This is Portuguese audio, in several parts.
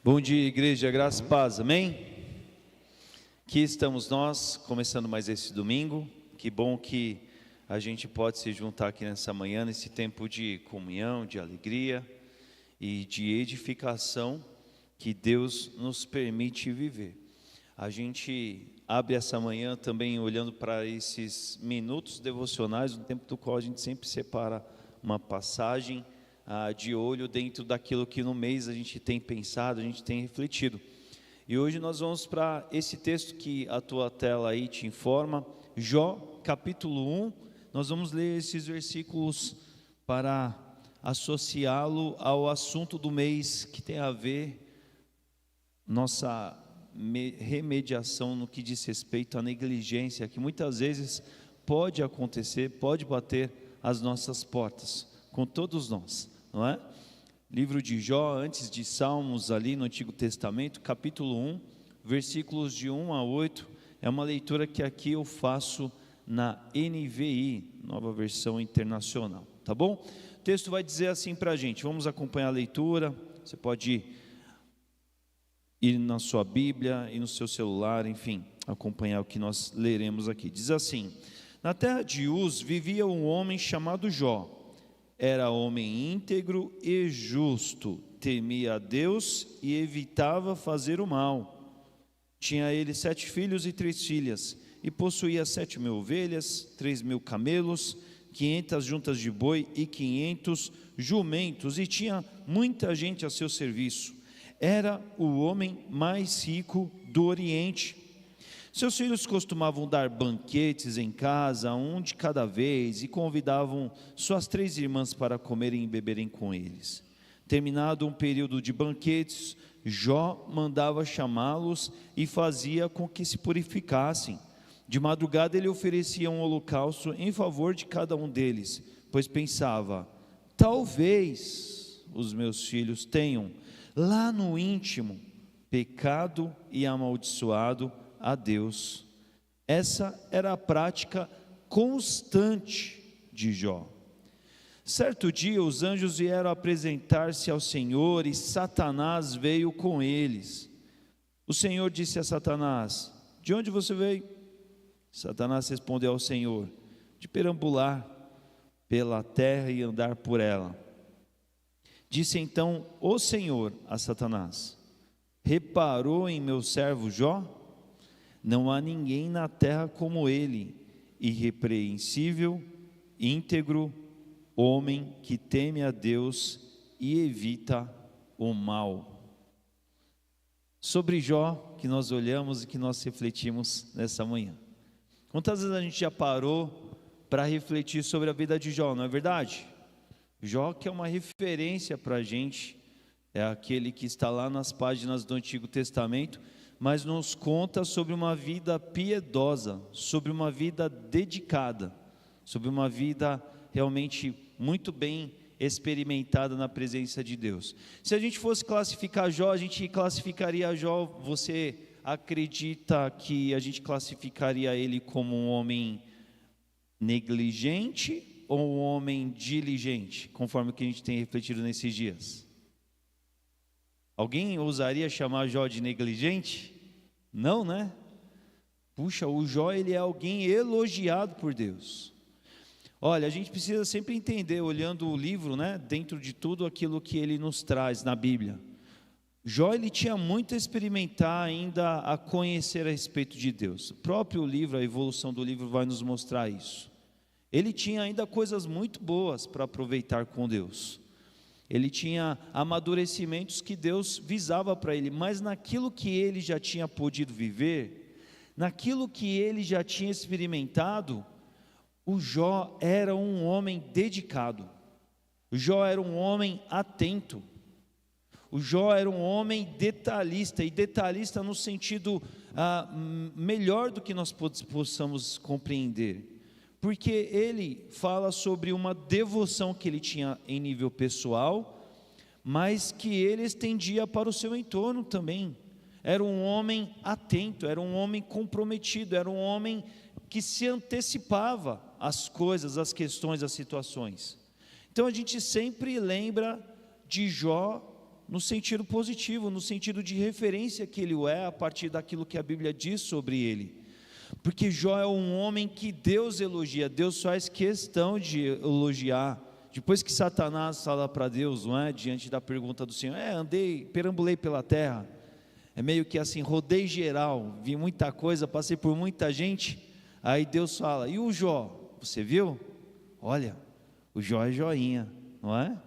Bom dia, igreja, graça e paz, amém? Aqui estamos nós, começando mais esse domingo. Que bom que a gente pode se juntar aqui nessa manhã, nesse tempo de comunhão, de alegria e de edificação que Deus nos permite viver. A gente abre essa manhã também olhando para esses minutos devocionais, no tempo do qual a gente sempre separa uma passagem de olho dentro daquilo que no mês a gente tem pensado, a gente tem refletido. E hoje nós vamos para esse texto que a tua tela aí te informa, Jó, capítulo 1. Nós vamos ler esses versículos para associá-lo ao assunto do mês, que tem a ver nossa remediação no que diz respeito à negligência, que muitas vezes pode acontecer, pode bater às nossas portas, com todos nós, não é? Livro de Jó, antes de Salmos, ali no Antigo Testamento, capítulo 1, versículos de 1 a 8, é uma leitura que aqui eu faço na NVI, Nova Versão Internacional, tá bom? O texto vai dizer assim para a gente, vamos acompanhar a leitura. Você pode ir na sua Bíblia e no seu celular, enfim, acompanhar o que nós leremos aqui. Diz assim: na terra de Uz vivia um homem chamado Jó. Era homem íntegro e justo, temia a Deus e evitava fazer o mal. Tinha ele 7 filhos e 3 filhas, e possuía 7.000 ovelhas, 3.000 camelos, 500 juntas de boi e 500 jumentos, e tinha muita gente a seu serviço. Era o homem mais rico do Oriente. Seus filhos costumavam dar banquetes em casa, um de cada vez, e convidavam suas 3 irmãs para comerem e beberem com eles. Terminado um período de banquetes, Jó mandava chamá-los e fazia com que se purificassem. De madrugada ele oferecia um holocausto em favor de cada um deles, pois pensava: talvez os meus filhos tenham, lá no íntimo, pecado e amaldiçoado a Deus. Essa era a prática constante de Jó. Certo dia os anjos vieram apresentar-se ao Senhor e Satanás veio com eles. O Senhor disse a Satanás: de onde você veio? Satanás respondeu ao Senhor: de perambular pela terra e andar por ela. Disse então o Senhor a Satanás: reparou em meu servo Jó? Não há ninguém na terra como ele, irrepreensível, íntegro, homem que teme a Deus e evita o mal. Sobre Jó que nós olhamos e que nós refletimos nessa manhã. Quantas vezes a gente já parou para refletir sobre a vida de Jó, não é verdade? Jó, que é uma referência para a gente, é aquele que está lá nas páginas do Antigo Testamento, mas nos conta sobre uma vida piedosa, sobre uma vida dedicada, sobre uma vida realmente muito bem experimentada na presença de Deus. Se a gente fosse classificar Jó, a gente classificaria Jó, você acredita que a gente classificaria ele como um homem negligente ou um homem diligente, conforme o que a gente tem refletido nesses dias? Alguém ousaria chamar Jó de negligente? Não, né? Puxa, o Jó, ele é alguém elogiado por Deus. Olha, a gente precisa sempre entender, olhando o livro, né, dentro de tudo aquilo que ele nos traz na Bíblia. Jó, ele tinha muito a experimentar ainda, a conhecer a respeito de Deus. O próprio livro, a evolução do livro vai nos mostrar isso. Ele tinha ainda coisas muito boas para aproveitar com Deus. Ele tinha amadurecimentos que Deus visava para ele, mas naquilo que ele já tinha podido viver, naquilo que ele já tinha experimentado, o Jó era um homem dedicado, o Jó era um homem atento, o Jó era um homem detalhista, e detalhista no sentido melhor do que nós possamos compreender. Porque ele fala sobre uma devoção que ele tinha em nível pessoal, mas que ele estendia para o seu entorno também. Era um homem atento, era um homem comprometido, era um homem que se antecipava às coisas, às questões, às situações. Então a gente sempre lembra de Jó no sentido positivo, no sentido de referência que ele é a partir daquilo que a Bíblia diz sobre ele. Porque Jó é um homem que Deus elogia, Deus faz questão de elogiar. Depois que Satanás fala para Deus, não é? Diante da pergunta do Senhor, perambulei pela terra, é meio que assim, rodei geral, vi muita coisa, passei por muita gente. Aí Deus fala, e o Jó, você viu? Olha, o Jó é joinha, não é?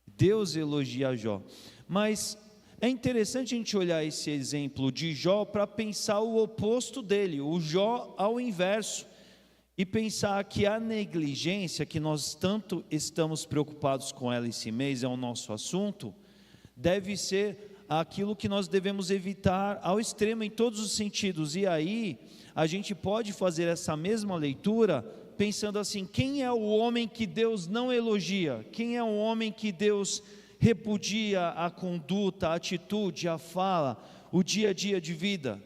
Deus elogia Jó. Mas é interessante a gente olhar esse exemplo de Jó para pensar o oposto dele, o Jó ao inverso, e pensar que a negligência, que nós tanto estamos preocupados com ela esse mês, é o nosso assunto, deve ser aquilo que nós devemos evitar ao extremo em todos os sentidos. E aí a gente pode fazer essa mesma leitura pensando assim, quem é o homem que Deus não elogia? Quem é o homem que Deus repudia a conduta, a atitude, a fala, o dia a dia de vida?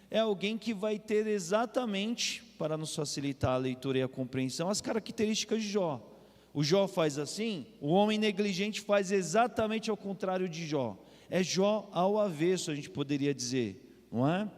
É alguém que vai ter exatamente, para nos facilitar a leitura e a compreensão, as características de Jó. O Jó faz assim, o homem negligente faz exatamente ao contrário de Jó. É Jó ao avesso, a gente poderia dizer, não é?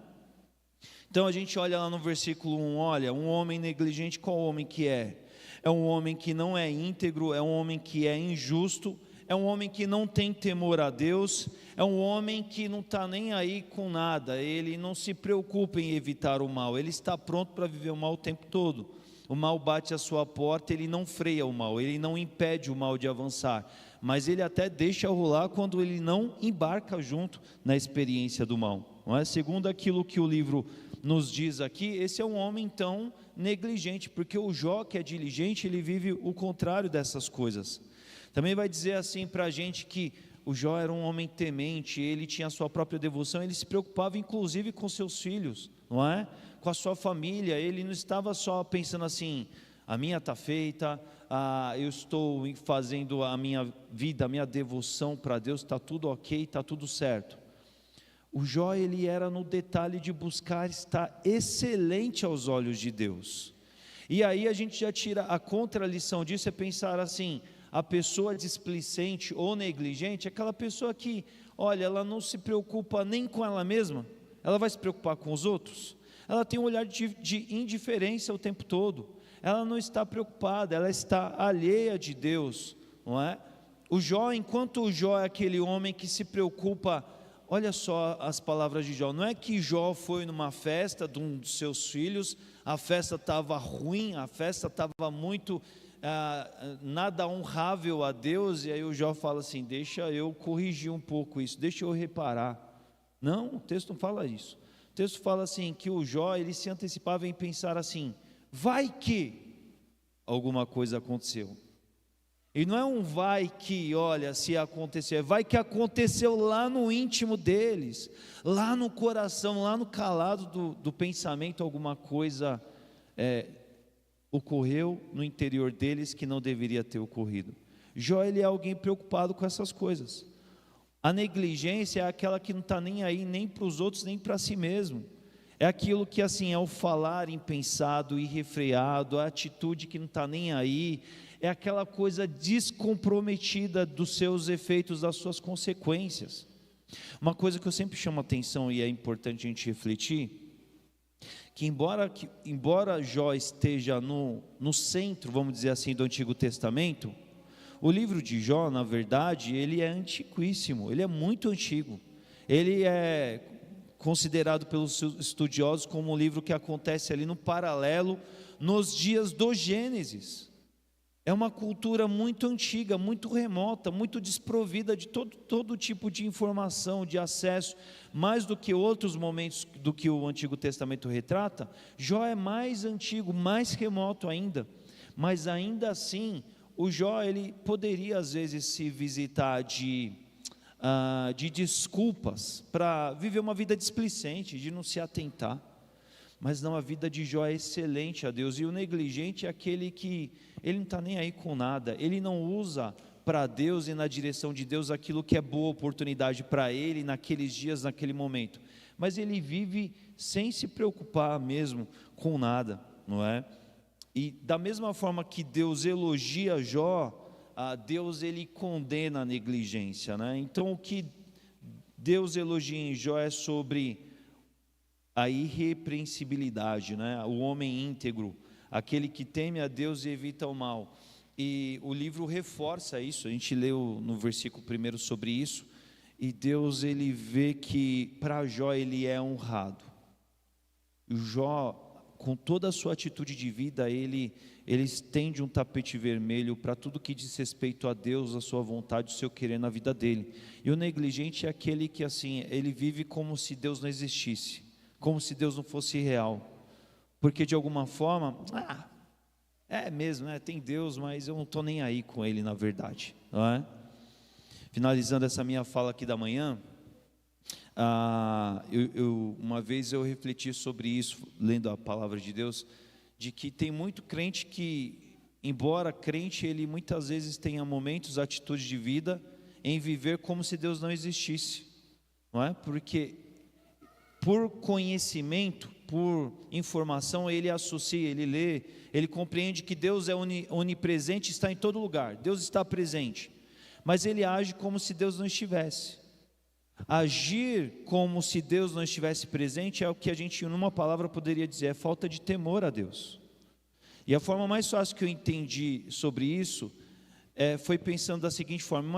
Então a gente olha lá no versículo 1, olha, um homem negligente, qual homem que é? É um homem que não é íntegro, é um homem que é injusto, é um homem que não tem temor a Deus, é um homem que não está nem aí com nada, ele não se preocupa em evitar o mal, ele está pronto para viver o mal o tempo todo. O mal bate à sua porta, ele não freia o mal, ele não impede o mal de avançar, mas ele até deixa rolar quando ele não embarca junto na experiência do mal, não é? Segundo aquilo que o livro nos diz aqui, esse é um homem então negligente, porque o Jó, que é diligente, ele vive o contrário dessas coisas. Também vai dizer assim para a gente que o Jó era um homem temente, ele tinha a sua própria devoção, ele se preocupava inclusive com seus filhos, não é? Com a sua família, ele não estava só pensando assim, a minha está feita, eu estou fazendo a minha vida, a minha devoção para Deus, está tudo ok, está tudo certo. O Jó, ele era no detalhe de buscar estar excelente aos olhos de Deus. E aí a gente já tira a contralição disso, é pensar assim, a pessoa displicente ou negligente é aquela pessoa que, olha, ela não se preocupa nem com ela mesma, ela vai se preocupar com os outros, ela tem um olhar de indiferença o tempo todo, ela não está preocupada, ela está alheia de Deus, não é? O Jó, enquanto o Jó é aquele homem que se preocupa, olha só as palavras de Jó, não é que Jó foi numa festa de um dos seus filhos, a festa estava ruim, a festa estava muito... nada honrável a Deus, e aí o Jó fala assim, deixa eu corrigir um pouco isso, deixa eu reparar. Não, o texto não fala isso. O texto fala assim, que o Jó, ele se antecipava em pensar assim, vai que alguma coisa aconteceu. E não é um vai que, olha, se acontecer, é vai que aconteceu lá no íntimo deles, lá no coração, lá no calado do pensamento, alguma coisa ocorreu no interior deles que não deveria ter ocorrido. Jó, ele é alguém preocupado com essas coisas. A negligência é aquela que não está nem aí, nem para os outros, nem para si mesmo. É aquilo que assim, é o falar impensado, irrefreado, a atitude que não está nem aí, é aquela coisa descomprometida dos seus efeitos, das suas consequências. Uma coisa que eu sempre chamo a atenção e é importante a gente refletir, que embora Jó esteja no centro, vamos dizer assim, do Antigo Testamento, o livro de Jó, na verdade, ele é antiquíssimo, ele é muito antigo, ele é considerado pelos estudiosos como um livro que acontece ali no paralelo, nos dias do Gênesis. É uma cultura muito antiga, muito remota, muito desprovida de todo tipo de informação, de acesso, mais do que outros momentos do que o Antigo Testamento retrata. Jó é mais antigo, mais remoto ainda, mas ainda assim, o Jó, ele poderia às vezes se visitar de desculpas para viver uma vida displicente, de não se atentar, mas não, a vida de Jó é excelente a Deus, e o negligente é aquele que, ele não está nem aí com nada, ele não usa para Deus e na direção de Deus aquilo que é boa oportunidade para ele, naqueles dias, naquele momento, mas ele vive sem se preocupar mesmo com nada, não é? E da mesma forma que Deus elogia Jó, Deus ele condena a negligência, né? Então o que Deus elogia em Jó é sobre a irrepreensibilidade, né? O homem íntegro, aquele que teme a Deus e evita o mal. E o livro reforça isso. A gente leu no versículo 1 sobre isso, e Deus ele vê que para Jó ele é honrado. Jó, com toda a sua atitude de vida, ele estende um tapete vermelho para tudo que diz respeito a Deus, a sua vontade, o seu querer na vida dele. E o negligente é aquele que assim, ele vive como se Deus não existisse, como se Deus não fosse real, porque de alguma forma, é mesmo, né? Tem Deus, mas eu não estou nem aí com ele na verdade, não é? Finalizando essa minha fala aqui da manhã, uma vez eu refleti sobre isso, lendo a palavra de Deus, de que tem muito crente que, embora crente, ele muitas vezes tenha momentos, atitudes de vida, em viver como se Deus não existisse, não é? Porque por conhecimento, por informação, ele associa, ele lê, ele compreende que Deus é onipresente, está em todo lugar, Deus está presente, mas ele age como se Deus não estivesse. Agir como se Deus não estivesse presente é o que a gente, numa palavra, poderia dizer, é falta de temor a Deus. E a forma mais fácil que eu entendi sobre isso foi pensando da seguinte forma: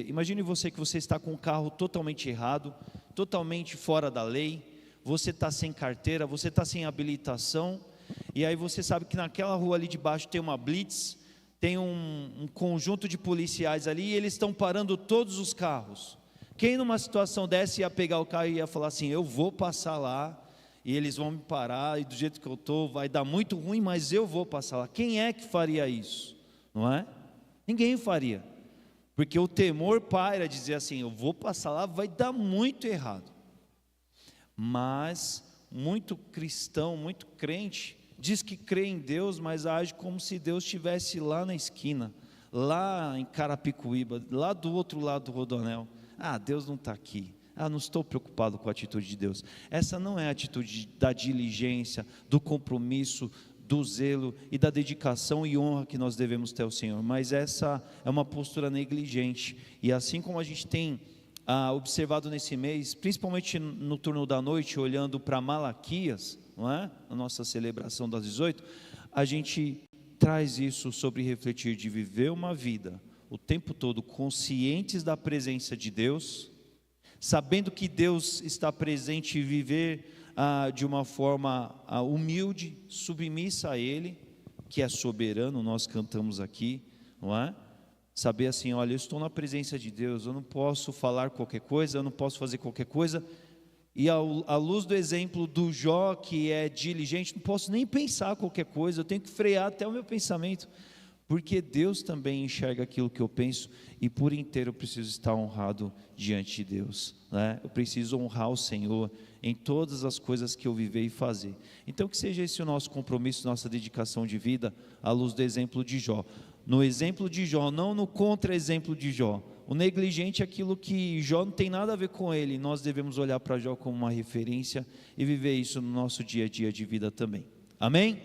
imagine você que você está com um carro totalmente errado, totalmente fora da lei, você está sem carteira, você está sem habilitação, e aí você sabe que naquela rua ali de baixo tem uma blitz, tem um conjunto de policiais ali, e eles estão parando todos os carros. Quem numa situação dessa ia pegar o carro e ia falar assim: eu vou passar lá, e eles vão me parar, e do jeito que eu estou vai dar muito ruim, mas eu vou passar lá. Quem é que faria isso? Não é? Ninguém faria, porque o temor paira dizer assim: eu vou passar lá, vai dar muito errado. Mas muito cristão, muito crente, diz que crê em Deus, mas age como se Deus estivesse lá na esquina, lá em Carapicuíba, lá do outro lado do Rodoanel. Deus não está aqui, não estou preocupado com a atitude de Deus. Essa não é a atitude da diligência, do compromisso, do zelo e da dedicação e honra que nós devemos ter ao Senhor, mas essa é uma postura negligente. E assim como a gente tem observado nesse mês, principalmente no turno da noite, olhando para Malaquias, não é? A nossa celebração das 18, a gente traz isso sobre refletir, de viver uma vida o tempo todo conscientes da presença de Deus, sabendo que Deus está presente, e viver de uma forma humilde, submissa a Ele, que é soberano. Nós cantamos aqui, não é? Saber assim: olha, eu estou na presença de Deus, eu não posso falar qualquer coisa, eu não posso fazer qualquer coisa, e à luz do exemplo do Jó, que é diligente, não posso nem pensar qualquer coisa, eu tenho que frear até o meu pensamento, porque Deus também enxerga aquilo que eu penso, e por inteiro eu preciso estar honrado diante de Deus, né? Eu preciso honrar o Senhor em todas as coisas que eu viver e fazer. Então que seja esse o nosso compromisso, nossa dedicação de vida, à luz do exemplo de Jó. No exemplo de Jó, não no contra-exemplo de Jó. O negligente é aquilo que Jó não tem nada a ver com ele. Nós devemos olhar para Jó como uma referência e viver isso no nosso dia a dia de vida também. Amém?